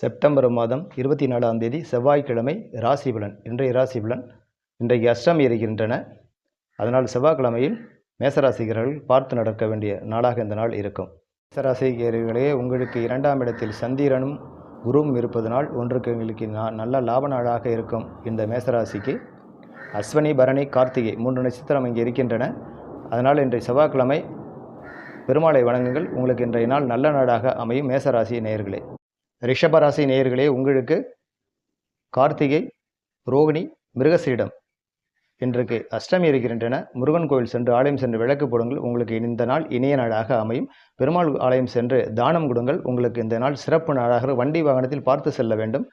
September மாதம் 24ஆம் தேதி செவ்வாய்க்கிழமை ராசி பலன். இன்றைய ராசி பலன். இன்றைக்கு அஷ்டமி இருக்கின்றன. அதனால் செவ்வாய்க்கிழமையில் மேசராசிகர்கள் பார்த்து நடக்க வேண்டிய நாளாக இந்த நாள் இருக்கும். மேசராசிகர்களே, உங்களுக்கு 2ஆம் இடத்தில் சந்திரனும் குருவும் இருப்பதனால் ஒன்றுக்கு நல்ல லாப நாளாக இருக்கும். இந்த மேசராசிக்கு அஸ்வினி, பரணி, கார்த்திகை 3 நட்சத்திரம் இங்கே இருக்கின்றன. அதனால் இன்றைய செவ்வாய்க்கிழமை பெருமாளை வணங்குங்கள். உங்களுக்கு இன்றைய நாள் நல்ல நாளாக அமையும். மேசராசி நேயர்களே, ரிஷபராசி நேயர்களே, உங்களுக்கு கார்த்திகை, ரோகிணி, மிருகசீடம் இன்றைக்கு அஷ்டமி இருக்கின்றன. முருகன் கோவில் சென்று ஆலயம் சென்று விளக்கு போடுங்கள். உங்களுக்கு இந்த நாள் இனிய நாளாக அமையும். பெருமாள் ஆலயம் சென்று தானம் கொடுங்கள். உங்களுக்கு இந்த நாள் சிறப்பு நாளாக வண்டி வாகனத்தில் பார்த்து செல்ல வேண்டும்.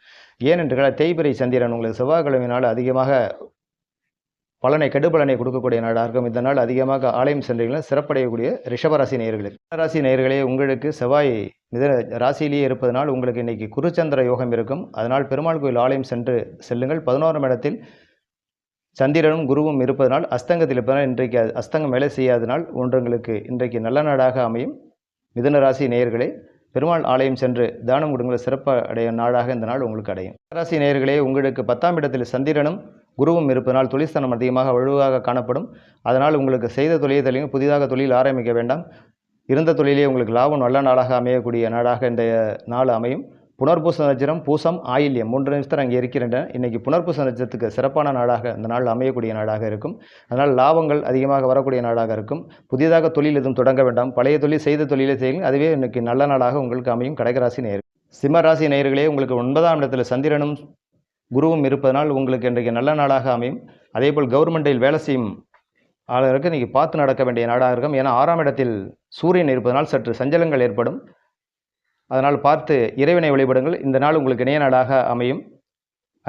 ஏனென்றால் தேய்பிறை சந்திரன் உங்களுக்கு செவ்வாய்க்கிழமை நாள் அதிகமாக கெடுபலனை கொடுக்கக்கூடிய நாளாக இருக்கும். இந்த நாள் அதிகமாக ஆலயம் சென்றீங்கன்னா சிறப்படையக்கூடிய ரிஷபராசி நேயர்களுக்கு. ராசி நேயர்களே, உங்களுக்கு செவ்வாய் மிதன ராசியிலேயே இருப்பதனால் உங்களுக்கு இன்னைக்கு குருச்சந்திர யோகம் இருக்கும். அதனால் பெருமாள் கோயில் ஆலயம் சென்று செல்லுங்கள். 11ஆம் இடத்தில் சந்திரனும் குருவும் இருப்பதனால் அஸ்தங்கத்தில் இருப்பதனால் இன்றைக்கு அஸ்தங்கம் வேலை செய்யாதனால் உங்களுக்கு இன்றைக்கு நல்ல நாளாக அமையும். மிதுன ராசி நேயர்களே, பெருமாள் ஆலயம் சென்று தானம் கொடுங்கள். சிறப்பு அடைய நாளாக இந்த நாள் உங்களுக்கு அடையும். ராசி நேயர்களே, உங்களுக்கு 10ஆம் இடத்தில் சந்திரனும் குருவும் இருப்பதனால் தொழில்ஸ்தானம் அதிகமாக வலுவாக காணப்படும். அதனால் உங்களுக்கு செய்த தொழிலை புதிதாக தொழில் ஆரம்பிக்க வேண்டாம். இருந்த தொழிலே உங்களுக்கு லாபம் நல்ல நாளாக அமையக்கூடிய நாளாக இந்த நாள் அமையும். புனர்பூச நட்சத்திரம், பூசம், ஆயில்யம் 3 நட்சத்திரம் அங்கே இருக்கின்றன. இன்றைக்கி புனர்பூச நட்சத்திரத்துக்கு சிறப்பான நாளாக இந்த நாள் அமையக்கூடிய நாளாக இருக்கும். அதனால் லாபங்கள் அதிகமாக வரக்கூடிய நாளாக இருக்கும். புதிதாக தொழில் எதுவும் தொடங்க வேண்டாம். பழைய தொழில் செய்த தொழிலை செய்யுங்கள். அதுவே இன்றைக்கி நல்ல நாளாக உங்களுக்கு அமையும். கடகராசி நேயர்கள். சிம்மராசி நேயர்களே, உங்களுக்கு 9ஆம் இடத்தில் சந்திரனும் குருவும் இருப்பதனால் உங்களுக்கு இன்றைக்கு நல்ல நாளாக அமையும். அதேபோல் கவர்மெண்டில் வேலை செய்யும் ஆளுநருக்கு இன்றைக்கி பார்த்து நடக்க வேண்டிய நாடாக இருக்கும். ஏன்னா 6ஆம் இடத்தில் சூரியன் இருப்பதனால் சற்று சஞ்சலங்கள் ஏற்படும். அதனால் பார்த்து இறைவனை வழிபடுங்கள். இந்த நாள் உங்களுக்கு இணைய நாளாக அமையும்.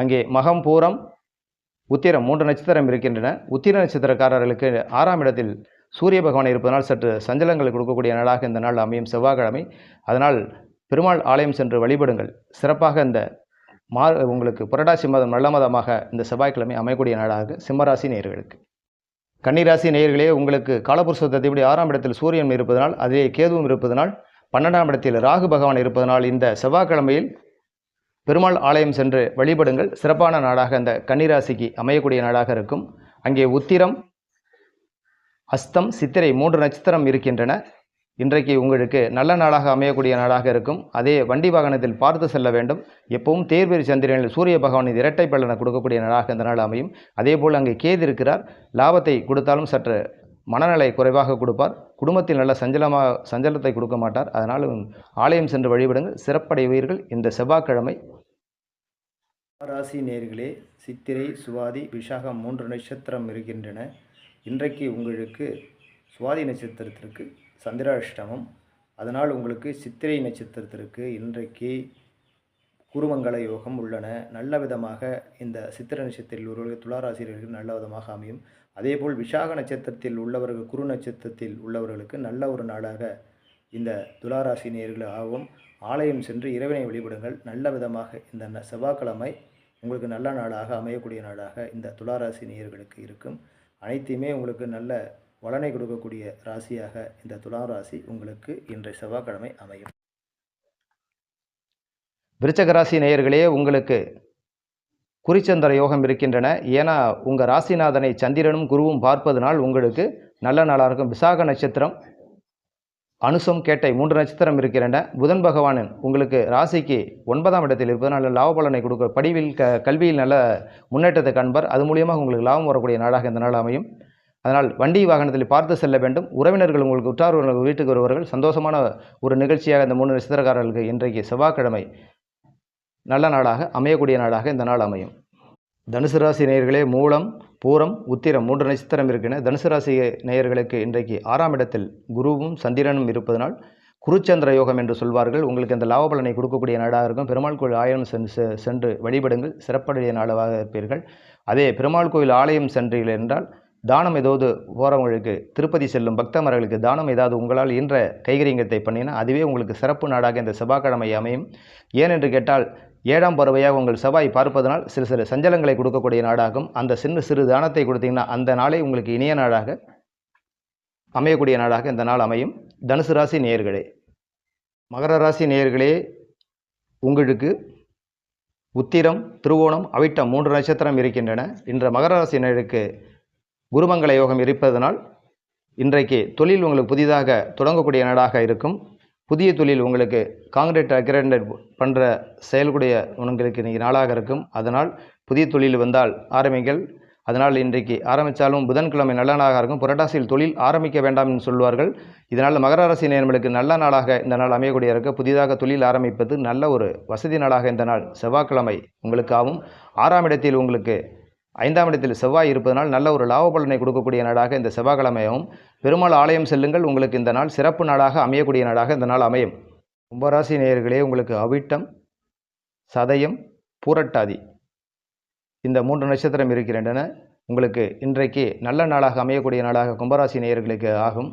அங்கே மகம், பூரம், உத்திரம் 3 நட்சத்திரம் இருக்கின்றன. உத்திர நட்சத்திரக்காரர்களுக்கு 6ஆம் இடத்தில் சூரிய பகவான் இருப்பதனால் சற்று சஞ்சலங்கள் கொடுக்கக்கூடிய நாளாக இந்த நாள் அமையும். செவ்வாய்க்கிழமை. அதனால் பெருமாள் ஆலயம் சென்று வழிபடுங்கள். சிறப்பாக இந்த உங்களுக்கு புரட்டாசி மாதம் நல்ல மாதமாக இந்த செவ்வாய்க்கிழமை அமையக்கூடிய நாளாக சிம்மராசி நேயர்களுக்கு. கன்னிராசி நேயர்களே, உங்களுக்கு காலபுருஷத்தப்படி 6ஆம் இடத்தில் சூரியன் இருப்பதனால் அதே கேதுவும் இருப்பதனால் 12ஆம் இடத்தில் ராகு பகவான் இருப்பதனால் இந்த செவ்வாய்க்கிழமையில் பெருமாள் ஆலயம் சென்று வழிபடுங்கள். சிறப்பான நாளாக இந்த கன்னிராசிக்கு அமையக்கூடிய நாளாக இருக்கும். அங்கே உத்திரம், அஸ்தம், சித்திரை 3 நட்சத்திரம் இருக்கின்றன. இன்றைக்கு உங்களுக்கு நல்ல நாளாக அமையக்கூடிய நாளாக இருக்கும். அதே வண்டி வாகனத்தில் பார்த்து செல்ல வேண்டும். எப்பவும் தேய்பிறை சந்திரனில் சூரிய பகவானின் இரட்டை பலனை கொடுக்கக்கூடிய நாளாக இந்த நாள் அமையும். அதேபோல் அங்கே கேது இருக்கிறார். லாபத்தை கொடுத்தாலும் சற்று மனநிலை குறைவாக கொடுப்பார். குடும்பத்தில் நல்ல சஞ்சலத்தை கொடுக்க மாட்டார். அதனால் ஆலயம் சென்று வழிபடுங்கள். சிறப்படைவீர்கள் இந்த செவ்வாய்க்கிழமை. ராசி நேயர்களே, சித்திரை, சுவாதி, விசாகம் 3 நட்சத்திரம் இருக்கின்றன. இன்றைக்கு உங்களுக்கு சுவாதி நட்சத்திரத்திற்கு சந்திராஷ்டமம். அதனால் உங்களுக்கு சித்திரை நட்சத்திரத்திற்கு இன்றைக்கு குருமங்கள யோகம் உள்ளன. நல்ல விதமாக இந்த சித்திரை நட்சத்திரத்தில் உள்ளவர்கள் துளாராசிரியர்களுக்கு நல்ல விதமாக அமையும். அதேபோல் விசாக நட்சத்திரத்தில் உள்ளவர்கள், குரு நட்சத்திரத்தில் உள்ளவர்களுக்கு நல்ல ஒரு நாளாக இந்த துளாராசி நேயர்கள் ஆகும். ஆலயம் சென்று இறைவனை வழிபடுங்கள். நல்ல விதமாக இந்த செவ்வாய்க்கிழமை உங்களுக்கு நல்ல நாளாக அமையக்கூடிய நாளாக இந்த துளாராசி நேயர்களுக்கு இருக்கும். அனைத்தையுமே உங்களுக்கு நல்ல பலனை கொடுக்கக்கூடிய ராசியாக இந்த துலாம் ராசி உங்களுக்கு இன்றைய செவ்வாய்க்கிழமை அமையும். விருச்சக ராசி நேயர்களே, உங்களுக்கு குறிச்சந்திர யோகம் இருக்கின்றன. ஏன்னா உங்கள் ராசிநாதனை சந்திரனும் குருவும் பார்ப்பதனால் உங்களுக்கு நல்ல நாளாக இருக்கும். விசாக நட்சத்திரம், அனுசம், கேட்டை 3 நட்சத்திரம் இருக்கின்றன. புதன் பகவானன் உங்களுக்கு ராசிக்கு 9ஆம் இடத்தில் இருப்பதனால் லாப பலனை கொடுக்க படிவில் கல்வியில் நல்ல முன்னேற்றத்தை காண்பார். அது மூலியமாக உங்களுக்கு லாபம் வரக்கூடிய நாளாக இந்த நாள் அமையும். அதனால் வண்டி வாகனத்தில் பார்த்து செல்ல வேண்டும். உறவினர்கள் உங்களுக்கு உற்றார்கள் வீட்டுக்கு வருவார்கள். சந்தோஷமான ஒரு நிகழ்ச்சியாக இந்த 3 நட்சத்திரக்காரர்களுக்கு இன்றைக்கு செவ்வாய்க்கிழமை நல்ல நாளாக அமையக்கூடிய நாளாக இந்த நாள் அமையும். தனுசு ராசி நேயர்களே, மூலம், பூரம், உத்திரம் 3 நட்சத்திரம் இருக்கின்றன. தனுசு ராசி நேயர்களுக்கு இன்றைக்கு 6ஆம் இடத்தில் குருவும் சந்திரனும் இருப்பதனால் குருச்சந்திர யோகம் என்று சொல்வார்கள். உங்களுக்கு இந்த லாப பலனை கொடுக்கக்கூடிய நாளாக இருக்கும். பெருமாள் கோயில் ஆலயம் சென்று வழிபடுங்கள். சிறப்புடைய நாளாக இருப்பீர்கள். அதே பெருமாள் கோயில் ஆலயம் சென்றீர்கள் என்றால் தானம் ஏதாவது போகிறவங்களுக்கு, திருப்பதி செல்லும் பக்தமர்களுக்கு தானம் ஏதாவது உங்களால் இன்ற கைகரியங்கத்தை பண்ணினா அதுவே உங்களுக்கு சிறப்பு நாடாக இந்த செவ்வாய்க்கிழமை அமையும். ஏனென்று கேட்டால் 7ஆம் பறவையாக உங்கள் செவ்வாய் பார்ப்பதனால் சிறு சஞ்சலங்களை கொடுக்கக்கூடிய நாடாகும். அந்த சிறு தானத்தை கொடுத்தீங்கன்னா அந்த நாளை உங்களுக்கு இனிய நாடாக அமையக்கூடிய நாடாக இந்த நாள் அமையும். தனுசு ராசி நேயர்களே. மகர ராசி நேயர்களே, உங்களுக்கு உத்திரம், திருவோணம், அவிட்டம் 3 நட்சத்திரம் இருக்கின்றன. இன்று மகர ராசியினருக்கு குருமங்கள யோகம் இருப்பதனால் இன்றைக்கு தொழில் உங்களுக்கு புதிதாக தொடங்கக்கூடிய நாளாக இருக்கும். புதிய தொழில் உங்களுக்கு காங்கிரீட் அக்ரேட் பண்ணுற செயல்கூடிய உங்களுக்கு இன்றைக்கி நாளாக இருக்கும். அதனால் புதிய தொழில் வந்தால் ஆரம்பிங்கள். அதனால் இன்றைக்கு ஆரம்பித்தாலும் புதன்கிழமை நல்ல நாளாக இருக்கும். புரட்டாசியில் தொழில் ஆரம்பிக்க வேண்டாம் என்று சொல்வார்கள். இதனால் மகர ராசி நேயர்களுக்கு நல்ல நாளாக இந்த நாள் அமையக்கூடிய இருக்க. புதிதாக தொழில் ஆரம்பிப்பது நல்ல ஒரு வசதி நாளாக இந்த நாள் செவ்வாய்க்கிழமை உங்களுக்கு ஆகும். 6ஆம் இடத்தில் உங்களுக்கு 5ஆம் இடத்தில் செவ்வாய் இருப்பதனால் நல்ல ஒரு லாப பலனை கொடுக்கக்கூடிய நாளாக இந்த செவ்வாய்க்கிழமையாகும். பெருமாள் ஆலயம் செல்லுங்கள். உங்களுக்கு இந்த நாள் சிறப்பு நாளாக அமையக்கூடிய நாளாக இந்த நாள் அமையும். கும்பராசி நேயர்களே, உங்களுக்கு அவிட்டம், சதயம், பூரட்டாதி இந்த 3 நட்சத்திரம் இருக்கின்றன. உங்களுக்கு இன்றைக்கு நல்ல நாளாக அமையக்கூடிய நாளாக கும்பராசி நேயர்களுக்கு ஆகும்.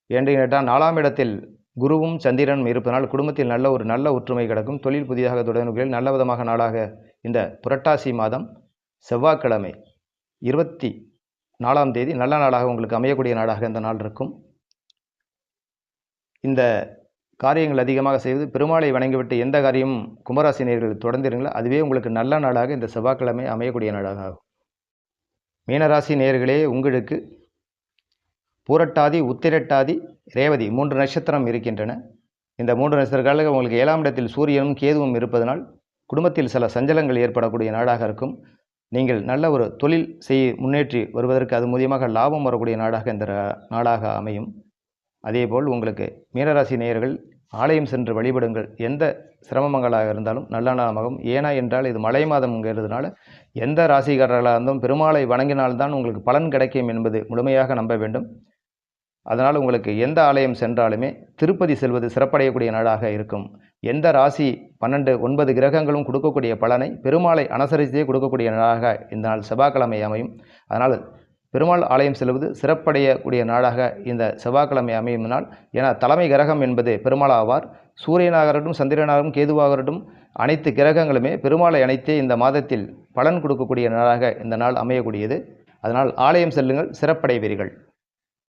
என்று கேட்டால் 4ஆம் இடத்தில் குருவும் சந்திரனும் இருப்பதனால் குடும்பத்தில் நல்ல ஒற்றுமை கிடக்கும். தொழில் புதிதாக தொடங்குவதில் நல்ல விதமாக நாளாக இந்த புரட்டாசி மாதம் செவ்வாய்க்கிழமை 24ஆம் தேதி நல்ல நாளாக உங்களுக்கு அமையக்கூடிய நாளாக இந்த நாள் இருக்கும். இந்த காரியங்கள் அதிகமாக செய்வது, பெருமாளை வணங்கிவிட்டு எந்த காரியமும் கும்பராசி நேயர்கள் தொடர்ந்தீர்களோ அதுவே உங்களுக்கு நல்ல நாளாக இந்த செவ்வாய்க்கிழமை அமையக்கூடிய நாளாக ஆகும். மீனராசி நேயர்களே, உங்களுக்கு பூரட்டாதி, உத்திரட்டாதி, ரேவதி 3 நட்சத்திரம் இருக்கின்றன. இந்த 3 நட்சத்திரக்காரர்கள் உங்களுக்கு 7ஆம் இடத்தில் சூரியனும் கேதுவும் இருப்பதனால் குடும்பத்தில் சில சஞ்சலங்கள் ஏற்படக்கூடிய நாளாக இருக்கும். நீங்கள் நல்ல ஒரு தொழில் முன்னேற்றி வருவதற்கு அது மூலியமாக லாபம் வரக்கூடிய நாளாக இந்த நாளாக அமையும். அதேபோல் உங்களுக்கு மீனராசி நேயர்கள் ஆலயம் சென்று வழிபடுங்கள். எந்த சிரமங்களாக இருந்தாலும் நல்ல நாளாகும். ஏனா என்றால் இது மழை மாதம்ங்கிறதுனால எந்த ராசிக்காரர்களாக இருந்தும் பெருமாளை வணங்கினால்தான் உங்களுக்கு பலன் கிடைக்கும் என்பது முழுமையாக நம்ப வேண்டும். அதனால் உங்களுக்கு எந்த ஆலயம் சென்றாலுமே திருப்பதி செல்வது சிறப்படையக்கூடிய நாளாக இருக்கும். எந்த ராசி 9 கிரகங்களும் கொடுக்கக்கூடிய பலனை பெருமாளை அனுசரித்தே கொடுக்கக்கூடிய நாளாக இந்த நாள் செவ்வாய்க்கிழமை அமையும். அதனால் பெருமாள் ஆலயம் செல்வது சிறப்படையக்கூடிய நாளாக இந்த செவ்வாய்க்கிழமை அமையும் நாள். ஏன்னா தலைமை கிரகம் என்பது பெருமாள் ஆவார். சூரியனாகட்டும், சந்திரனாகட்டும், கேதுவாகட்டும் அனைத்து கிரகங்களுமே பெருமாளை அணைத்தே இந்த மாதத்தில் பலன் கொடுக்கக்கூடிய நாளாக இந்த நாள் அமையக்கூடியது. அதனால் ஆலயம் செல்லுங்கள், சிறப்படைவீர்கள்.